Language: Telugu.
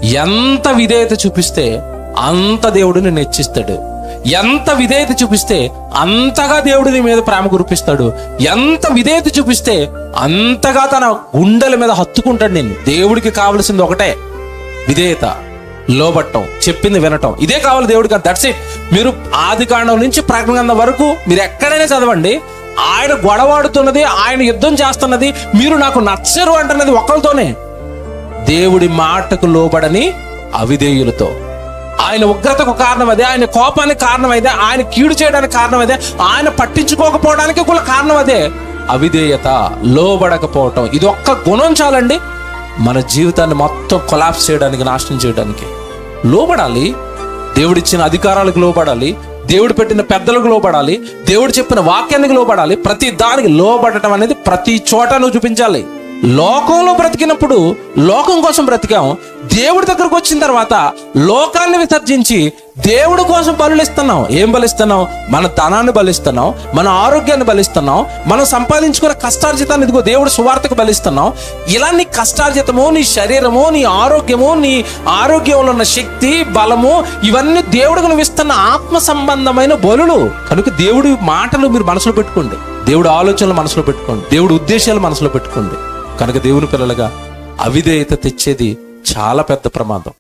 ఎంత విధేయత చూపిస్తే అంత దేవుడు నిన్ను హెచ్చిస్తాడు. ఎంత విధేయత చూపిస్తే అంతగా దేవుడు నీ మీద ప్రేమ కురిపిస్తాడు. ఎంత విధేయత చూపిస్తే అంతగా తన గుండెల మీద హత్తుకుంటాడు నేను. దేవుడికి కావలసింది ఒకటే, విధేయత, లోబట్టం, చెప్పింది వినటం. ఇదే కావాలి దేవుడికి. That's it. మీరు ఆది కాండం నుంచి ప్రకటన గ్రంథం వరకు మీరు ఎక్కడైనా చదవండి, ఆయన గొడవాడుతున్నది, ఆయన యుద్ధం చేస్తున్నది, మీరు నాకు నచ్చరు అంటున్నది ఒకరితోనే, దేవుడి మాటకు లోబడని అవిధేయులతో. ఆయన ఉగ్రతకు కారణం అదే, ఆయన కోపానికి కారణం అదే, ఆయన కీడు చేయడానికి కారణం అదే, ఆయన పట్టించుకోకపోవడానికి కూడా కారణం అదే, అవిధేయత, లోబడకపోవటం. ఇది ఒక్క గుణం చాలండి మన జీవితాన్ని మొత్తం కొలాప్స్ చేయడానికి, నాశనం చేయడానికి. లోబడాలి, దేవుడిచ్చిన అధికారాలకు లోబడాలి, దేవుడు పెట్టిన పెద్దలకు లోబడాలి, దేవుడు చెప్పిన వాక్యానికి లోబడాలి. ప్రతి దానికి లోబడటం అనేది ప్రతి చోట నువ్వు చూపించాలి. లోకంలో బ్రతికినప్పుడు లోకం కోసం బ్రతికాం, దేవుడి దగ్గరకు వచ్చిన తర్వాత లోకాన్ని విసర్జించి దేవుడి కోసం బలుస్తున్నాం. ఏం బలిస్తున్నాం? మన ధనాన్ని బలిస్తున్నాం, మన ఆరోగ్యాన్ని బలిస్తున్నాం, మనం సంపాదించుకున్న కష్టార్జితాన్ని ఇదిగో దేవుడు సువార్తకు బలిస్తున్నాం. ఇలా నీ కష్టార్జితము, నీ శరీరము, నీ ఆరోగ్యము, నీ ఆరోగ్యంలో ఉన్న శక్తి, బలము, ఇవన్నీ దేవుడికి నువ్వు ఇస్తున్న ఆత్మ సంబంధమైన బలులు. కనుక దేవుడి మాటలు మీరు మనసులో పెట్టుకోండి, దేవుడి ఆలోచనలు మనసులో పెట్టుకోండి, దేవుడి ఉద్దేశాలు మనసులో పెట్టుకోండి. కనుక దేవుని పిల్లలుగా అవిధేయత తెచ్చేది చాలా పెద్ద ప్రమాదం.